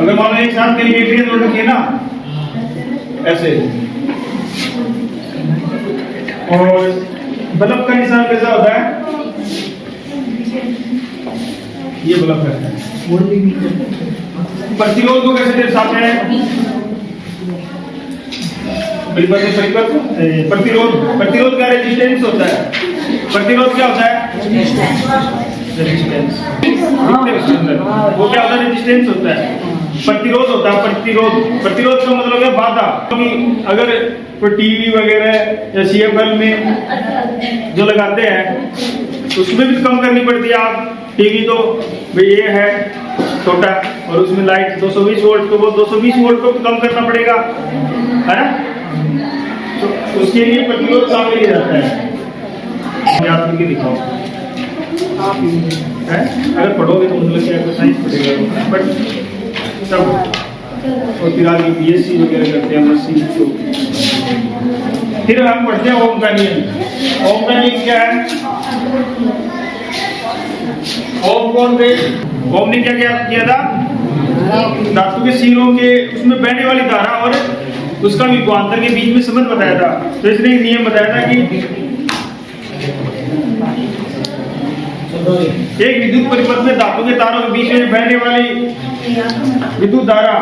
अगर मान लो एक साथ कई बैटरियां जोड़ रखी है ना ऐसे, और बल्ब का निशान कैसा होता है, ये बल्ब है। प्रतिरोध को कैसे दर्शाते हैं, प्रतिरोध, प्रतिरोध का रेजिस्टेंस होता है। प्रतिरोध क्या होता है, रेजिस्टेंस। वो क्या होता है, रेजिस्टेंस होता है। प्रतिरोध होता है प्रतिरोध, प्रतिरोध का मतलब है बाधा। क्योंकि अगर कोई टीवी वगैरह या CFL में जो लगाते हैं उसमें भी कम करनी पड़ती है। आप टीवी तो भाई ये है छोटा और उसमें लाइट 220 वोल्ट, तो वो 220 वोल्ट को कम करना पड़ेगा, है ना। तो उसके लिए प्रतिरोध शामिल ही रहता है। याद करके दिखाओ, अगर पढ़ोगे तो मतलब क्या एक्सरसाइज पड़ेगा, बट सब और फिर आगे BSc वगैरह करते हैं मशीन। तो फिर हम पढ़ते हैं ओम का नियम। ओम का नियम क्या है, ओम कौन थे, ओम ने क्या किया था, धातु के सिरों के उसमें बहने वाली धारा और उसका विभवांतर के बीच में संबंध बताया था। तो इसने एक नियम बताया था कि एक विद्युत परिपथ में धातु के तारों के बीच में बहने वाली विद्युत धारा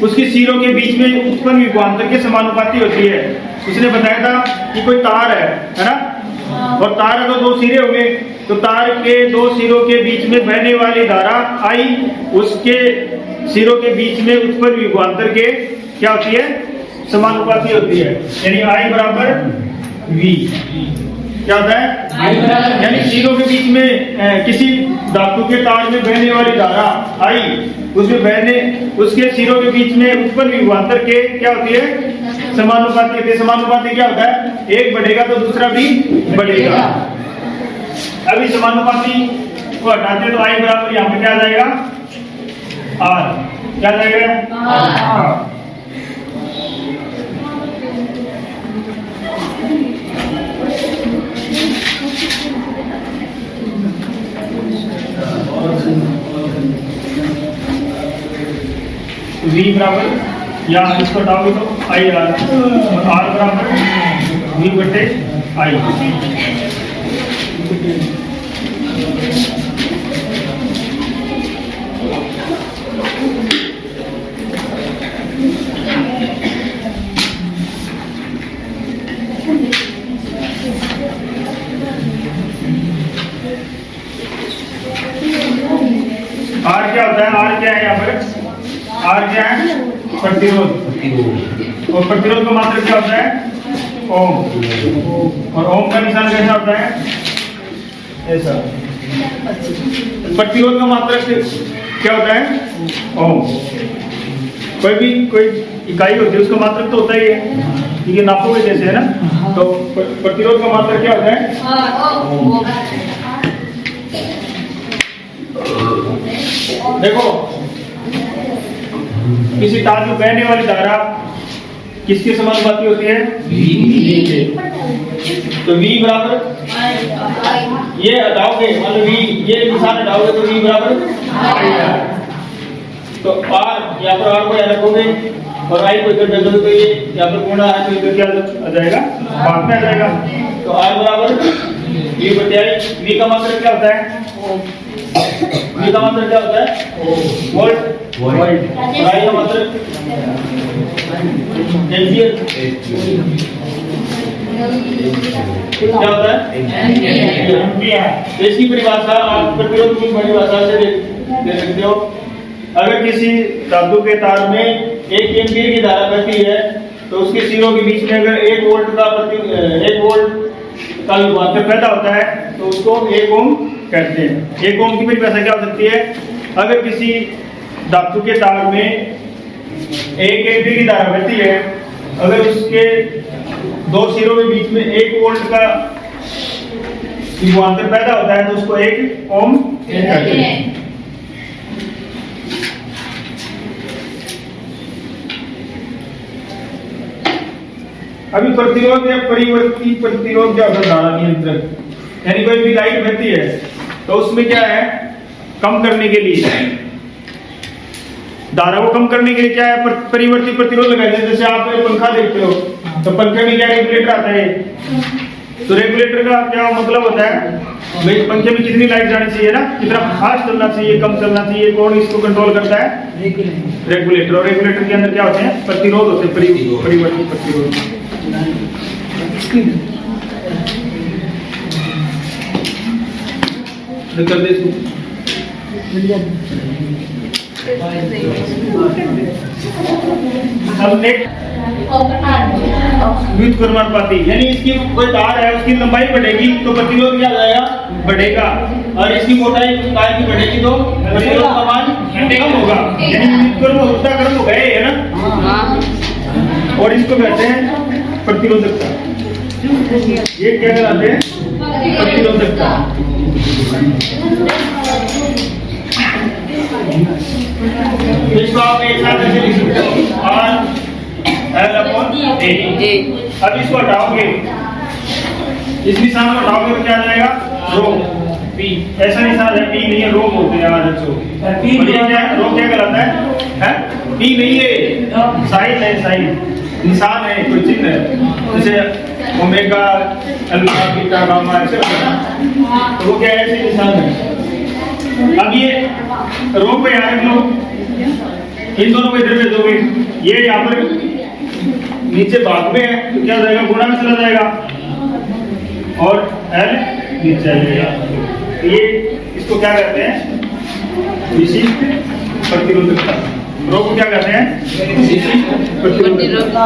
उसके सिरों के बीच में उत्पन्न विभवांतर के समानुपाती होती है। उसने बताया था कि कोई तार है ना, और तार है तो दो सिरे होंगे, तो तार के दो सिरों के बीच में बहने वाली धारा I उसके सिरों के बीच में उत्पन्न विभवांतर के क्या होती है, समानुपाती होती है। यानी I बराबर V क्या होता है, यानी सिरों के बीच में किसी धातु के तार में बहने वाली धारा I उसमें बहने उसके सिरों के बीच में उत्पन्न विभवांतर के क्या होती है, समानुपाती होती है। समानुपाती क्या होता है, एक बढ़ेगा तो दूसरा भी बढ़ेगा। अभी समानुपाती को हटाते हैं तो I बराबर यहाँ पे क्या आ जाएगा, R क्या आ जाएगा, V बराबर या इसको हटाओगे तो I R, R बराबर V बटे I। R क्या होता है, R क्या है यहाँ पर, R क्या है, प्रतिरोध, और प्रतिरोध का मात्रक क्या होता है, ओम, और ओम का निशान कैसा होता है, ऐसा। प्रतिरोध का मात्रक क्या होता है, ओम। कोई इकाई होती है उसका मात्रक तो होता ही है, ठीक है, नापोगे जैसे है ना। तो प्रतिरोध का मात्रक क्या होता है, देखो किसी तार में बहने वाली धारा किसके समानुपाती होती है, V के। तो V बराबर ये हटाओगे, मतलब V ये निशान हटाओगे तो V बराबर तो R, यहाँ पर R को यहाँ रखोगे और I को इधर रखोगे तो ये यहाँ पर पूर्ण है तो इधर क्या आ जाएगा, बाद में आ जाएगा। तो R बराबर V बटे I। V का मात्रक क्या होता है, V का मात्रक क्या होता है, वोल्ट, और I का मात्रक एम्पियर क्या होता है, एम्पियर। इसकी परिभाषा आप प्रतिरोध की परिभाषा से दे सकते हो। अगर किसी धातु के तार में 1 एम्पियर की धारा बहती है तो उसके सिरों के बीच में अगर 1 वोल्ट का विभवांतर पैदा होता है तो उसको 1 ओम कहते हैं। 1 ओम की परिभाषा क्या हो सकती है, अगर किसी धातु के तार में 1 एम्पियर की धारा बहती है, अगर उसके दो सिरों के बीच में 1 वोल्ट का विभवांतर पैदा होता है तो उसको 1 ओम कहते हैं। अभी प्रतिरोध या परिवर्ती प्रतिरोध क्या होता है, धारा नियंत्रक। यानी कोई भी लाइट बहती है तो उसमें क्या है, कम करने के लिए धारा को कम करने के लिए क्या है, परिवर्ती प्रतिरोध लगाए जाते हैं। जैसे आप एक पंखा देखते हो तो पंखे में क्या रेगुलेटर आता है, तो रेगुलेटर का क्या मतलब होता है भाई, पंखे में कितनी लाइट जानी चाहिए ना, कितना फास्ट चलना चाहिए, कम चलना चाहिए, कौन इसको कंट्रोल करता है, रेगुलेटर। और रेगुलेटर के अंदर क्या होते हैं, प्रतिरोध होते हैं, परिवर्ती प्रतिरोध। कर दे इसको। अब नेक्स्ट व्युत्क्रमणपाती, यानी इसकी कोई तार है, उसकी लंबाई बढ़ेगी तो प्रतिरोध क्या हो जाएगा, बढ़ेगा, और इसकी मोटाई तार की बढ़ेगी तो प्रतिरोध का मान कम होगा। यानी व्युत्क्रम होता क्रम हो गए है ना। और इसको कहते हैं प्रतिरोधकता। ये क्या कहलाते हैं, प्रतिरोधकता। इसको आप एक साथ ऐसे लिख सकते हो, और L/A। अब इसको हटाओगे, इस निशान को हटाओगे तो क्या आ जाएगा, रो। पी ऐसा निशान है, पी नहीं है, रो बोलते हैं आज बच्चों। और ये क्या, रो क्या कहलाता है, पी नहीं है, साइन है, साइन निशान है, कोई चिन्ह है। जैसे ओमेगा, अल्फा, बीटा, गामा ऐसे होता है ना, तो वो क्या है, ऐसे निशान है। अब ये रो पे यार लो, इन दोनों को इधर भेज दोगे, ये यहाँ पर नीचे भाग में है तो क्या हो जाएगा, गुणा में चला जाएगा, और L नीचे आ जाएगा। ये इसको क्या कहते हैं, विशिष्ट प्रतिरोधकता। रो को क्या कहते हैं, विशिष्ट प्रतिरोधकता।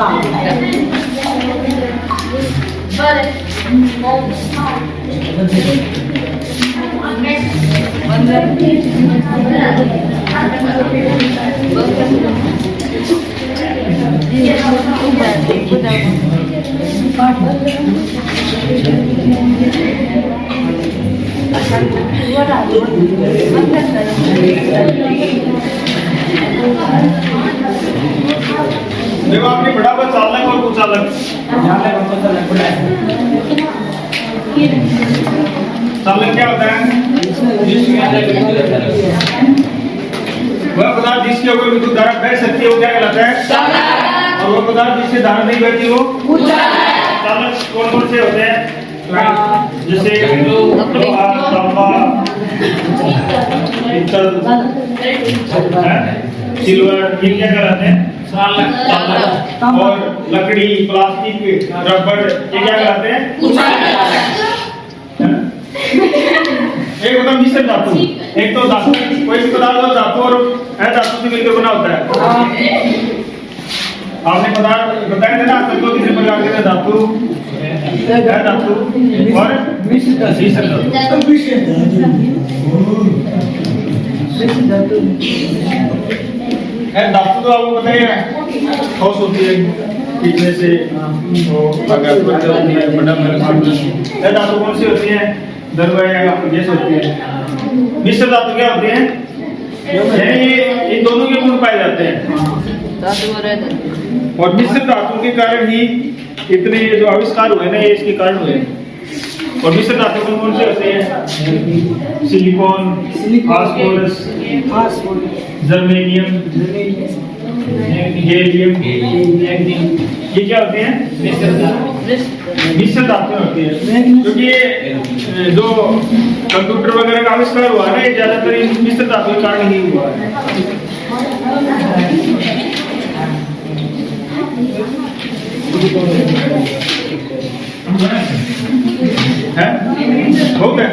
देखो आपने बड़ा बस चालक और कुछ चालक, चालक क्या होता है, वह पदार्थ जिसके ऊपर विद्युत धारा बह सकती है वो क्या कहलाता है, और वह पदार्थ जिससे धारा नहीं बहती वो चालक। कौन कौन से होते हैं, जैसे लोहा, तांबा, पित्तल, सिल्वर, ये क्या कहलाते हैं, चालक। और लकड़ी, प्लास्टिक, रबड़, ये क्या कहलाते हैं, एक होता है मिश्र धातु, एक तो धातु, कोई भी पदार्थ धातु और धातु से मिलकर बना होता है। आपने पदार्थ बताया था ना, सबको कितने प्रकार के धातु, धातु और मिश्र धातु। धातु तो आपको पता ही है, ठोस होती है, खींचने से वो अगर होती है, बड़ा धातु कौन सी होती है, गैस होती है। मिश्र धातु क्या होती है, ये इन दोनों के गुण पाए जाते हैं, और मिश्र धातु के कारण ही इतने जो आविष्कार हुए ना, ये इसके कारण हुए। और मिश्र धातु कौन कौन से होते हैं, सिलिकॉन, फास्फोरस, जर्मेनियम, गैलियम, ये क्या होते हैं, मिश्र धातु होती है। क्योंकि ये जो कंप्यूटर वगैरह का आविष्कार हुआ है ना, ये ज्यादातर इस मिश्र धातु के कारण ही हुआ है। हो गया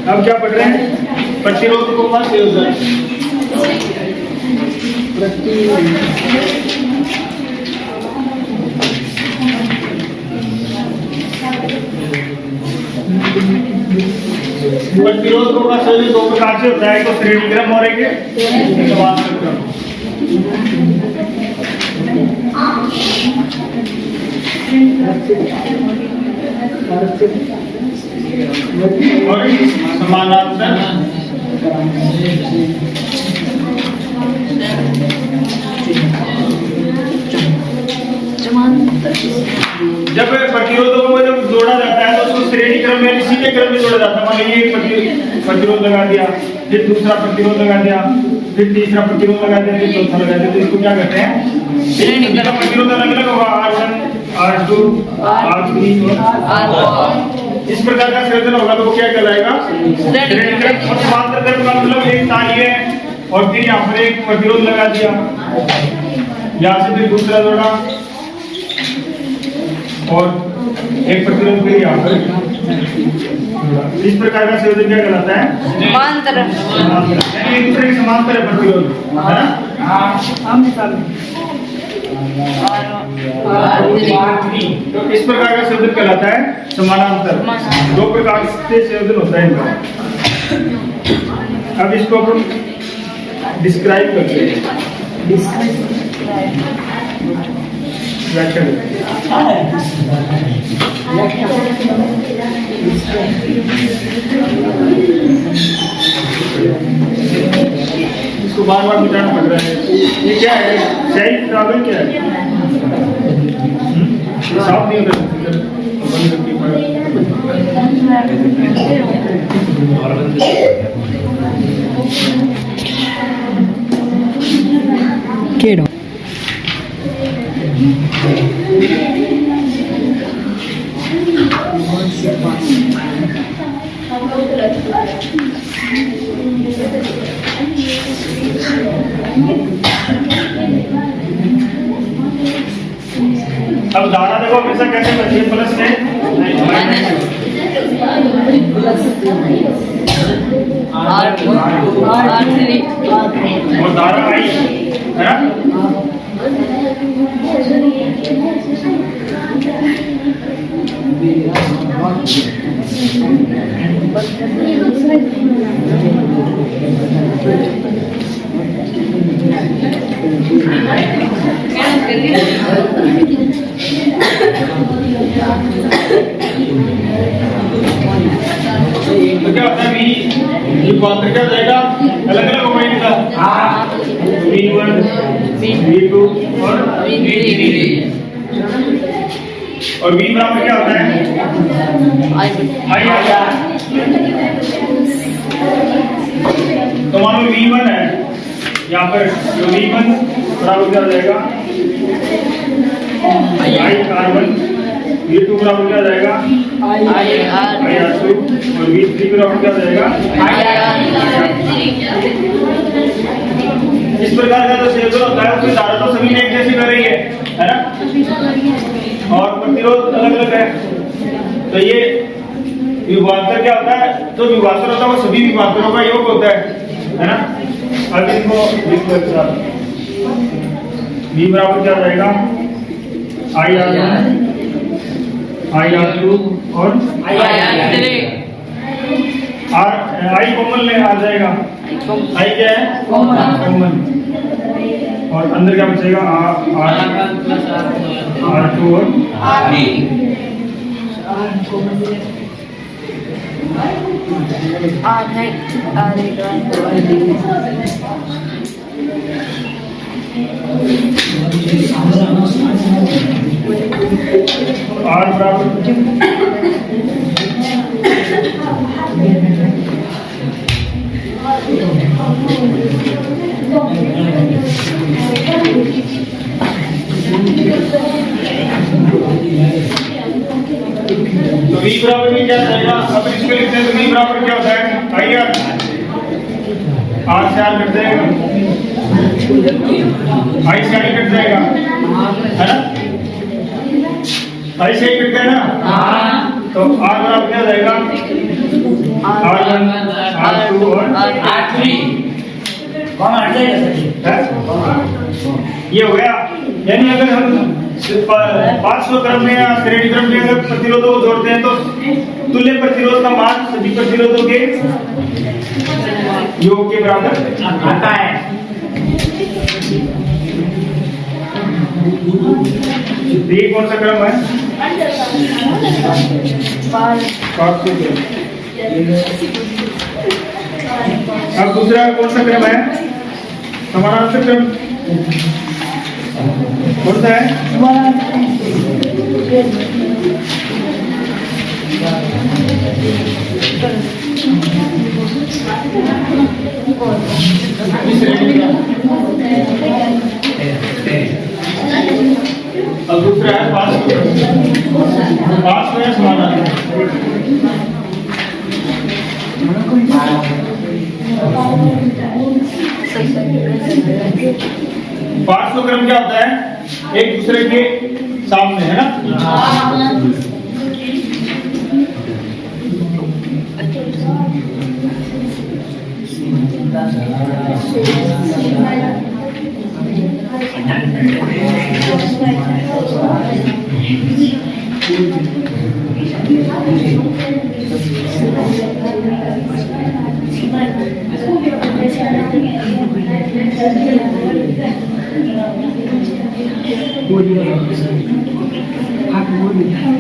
अब क्या पढ़ रहे हैं, प्रतिरोध को मत प्रतिरोध को दो प्रकार से होता है, तो श्रेणी क्रम और एक समांतर क्रम। और समानांतर जब प्रतिरोधों को जब जोड़ा जाता है तो उसको श्रेणी क्रम में सीधे क्रम में जोड़ा जाता है। मान लीजिए एक प्रतिरोध लगा दिया, फिर दूसरा प्रतिरोध लगा दिया, फिर तीसरा प्रतिरोध लगा दिया, फिर चौथा लगा दिया, तो इसको क्या कहते हैं? श्रेणी क्रम। प्रतिरोध अलग अलग होगा, R1, R2, R3 और इस प्रकार का संयोजन होगा तो वो क्या कहलाएगा? श्रेणी क्रम। और समांतर क्रम का मतलब एक तारी है और फिर यहाँ पर एक प्रतिरोध लगा दिया, यहाँ से फिर दूसरा जोड़ा और एक प्रतिरोध फिर यहाँ पर। इस प्रकार का संयोजन क्या कहलाता है? समांतर। यानी एक दूसरे के समांतर है प्रतिरोध, है ना? तो इस प्रकार का संयोजन कहलाता है समानांतर। दो प्रकार से संयोजन होता है इनका। अब इसको अपन डिस्क्राइब करते हैं, व्याख्या करते इसको बार बार मिटाना पड़ रहा है। ये क्या है? सही प्रॉब्लम क्या है? साफ नहीं होता केड़ो अब धारा देखो हमेशा कैसे बनती है? प्लस से और धारा आई है ना? तो क्या होता है? विभवांतर क्या हो जाएगा? अलग अलग होगा इनका। V1, V2 और V3। और V बराबर क्या होता है? I आता है। तो मान लो V1 है, यहाँ पर जो V1 बराबर क्या हो जाएगा? I-R1। V2 बराबर क्या हो जाएगा? I-R2। और V3 बराबर क्या हो जाएगा? इस प्रकार का जो संयोजन होता है उसकी धारा तो सभी ने एक जैसी कर रही है ना? और प्रतिरोध अलग अलग है। तो ये विभवांतर क्या होता है? जो विभवांतर होता है वो सभी विभवांतरों का योग होता है ना? अब इनको लिखो एक साथ। V बराबर क्या हो जाएगा? I-R1, I-R2 और I कॉमन ले आ जाएगा। I क्या है? कॉमन। और अंदर क्या बचेगा? R2 और R बराबर तो V बराबर भी क्या जाएगा? अब इसको लिखते हैं तो V बराबर क्या होता है? I-R। R से R कट जाएगा, I से I कट जाएगा, है ना? I से I कट गया ना? तो R बराबर क्या जाएगा? R1, R2 और R3। कौन हट जाएगा? ये हो गया। यानी अगर हम 500 क्रम में या श्रेणी क्रम में अगर प्रतिरोधों को जोड़ते हैं तो तुल्य प्रतिरोध का मान सभी प्रतिरोधों के योग के बराबर आता है। ये कौन सा क्रम है? अब दूसरा कौन सा क्रम है? समानांतर क्रम कौन सा है? अब दूसरा है पास में समानांतर। 500 क्रम क्या होता है? एक दूसरे के सामने, है ना?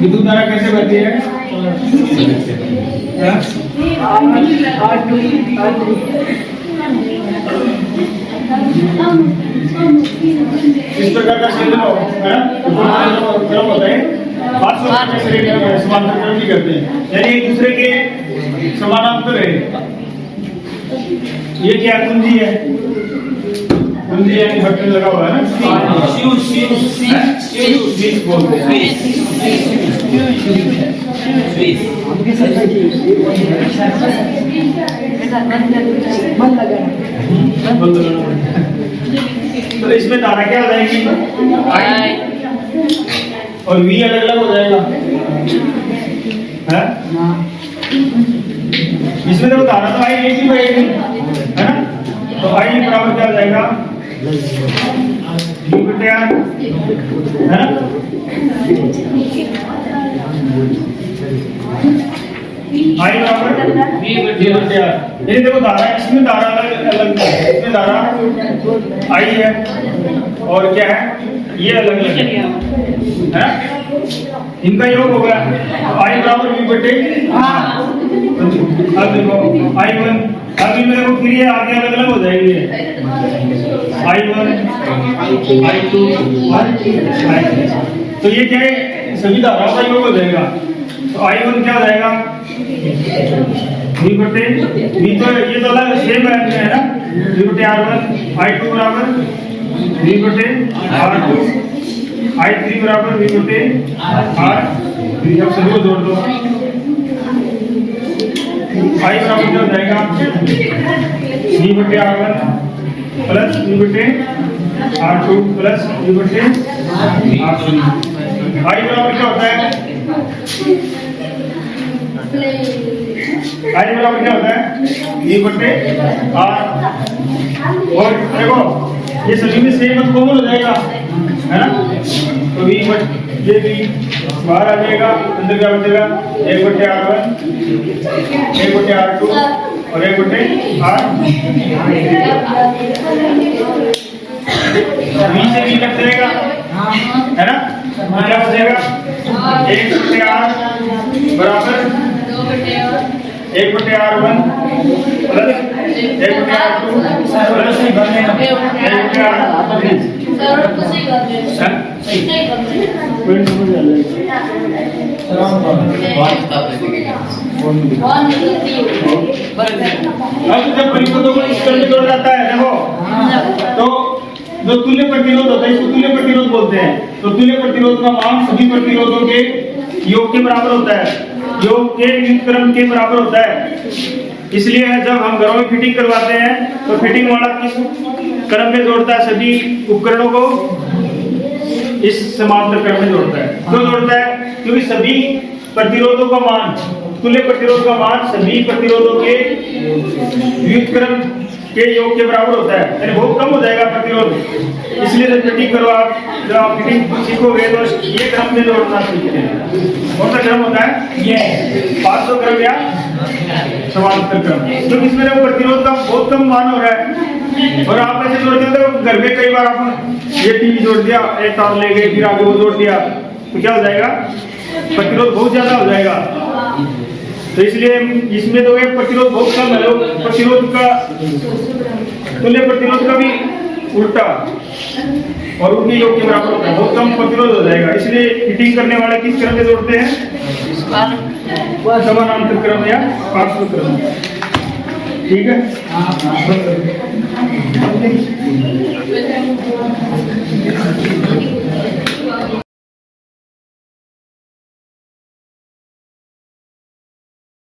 विद्युत धारा कैसे बहती है? इस प्रकार का संयोजन है ना, क्रम होता है। 500 समानांतर क्रम भी करते हैं, यानी एक दूसरे के समानांतर है। ये क्या कुंजी है? कुंजी यानी बटन लगा हुआ है ना, स्विच बोलते हैं। तो इसमें धारा क्या हो जाएगी? आई और वी अलग अलग हो जाएगा, है? इसमें तो धारा तो आई एक ही बहेगी, है ना? तो आई बराबर क्या हो जाएगा? V बटे R, है ना? आई बराबर V बटे R। ये देखो धारा, इसमें धारा अलग है, इसमें धारा आई है और क्या है, ये अलग अलग है ना? इनका योग हो गया आई बराबर V बटे R। अब देखो I1, अब इनमें देखो फिर ये आगे अलग अलग हो जाएंगे, I1, I2, I3। तो ये क्या है, सभी धाराओं का योग हो जाएगा। तो I1 क्या हो जाएगा? V बटे V, तो ये तो अलग सेम है ना, V बटे R1, I2 बराबर V बटे R2, I3 बराबर V बटे R3। अब सभी को जोड़ दो, I बराबर क्या हो जाएगा? V बटे R1 प्लस V बटे R2 प्लस V बटे R3। I बराबर क्या होता है? I बराबर क्या होता है? V बटे R। और देखो ये सभी में सेम कॉमन हो जाएगा, है ना? तो V बटे ये भी बाहर आ जाएगा, अंदर क्या बचेगा? 1 बटे R1, 1 बटे R2 और 1 बटे R। V से V कट जाएगा, है ना? क्या बचेगा? 1 बटे R बराबर 1 बटे R1 प्लस 1 बटे R2 प्लस 1 बटे R3। अब जब परिपथों को इस तरह से जोड़ा जाता है, देखो तो जो तुल्य प्रतिरोध होता है इसको तुल्य प्रतिरोध बोलते हैं। तो तुल्य प्रतिरोध का मान सभी प्रतिरोधों के योग के बराबर होता है, योग के व्युत्क्रम के बराबर होता है। इसलिए जब हम घरों में फिटिंग करवाते हैं तो फिटिंग वाला किस क्रम में जोड़ता है? सभी उपकरणों को इस समांतर क्रम में जोड़ता है। क्यों जोड़ता है? क्योंकि सभी प्रतिरोधों का मान, तुल्य प्रतिरोध का मान सभी प्रतिरोधों के व्युत्क्रम के योग के बराबर होता है, यानी बहुत कम हो जाएगा प्रतिरोध। इसलिए जब फिटिंग करो आप, जब आप फिटिंग सीखोगे तो ये क्रम में जोड़ना सीखते हैं। कौन सा क्रम होता है? ये 500 क्रम या समांतर क्रम। तो इसमें प्रतिरोध का बहुत कम मान हो रहा है और आप ऐसे जोड़ते हैं तो घर में कई बार आप ये टीवी जोड़ दिया, एक तार ले गए, फिर आगे वो जोड़ दिया, तो क्या हो जाएगा? प्रतिरोध बहुत ज्यादा हो जाएगा। तो इसलिए इसमें तो एक प्रतिरोध बहुत कम है, लोग प्रतिरोध का तुल्य प्रतिरोध का भी उल्टा और उनके योग के बराबर होता है, बहुत कम प्रतिरोध हो जाएगा। इसलिए हिटिंग करने वाले किस क्रम में दौड़ते हैं? समानांतर क्रम या पार्श्व क्रम। ठीक है, बंद कर दो।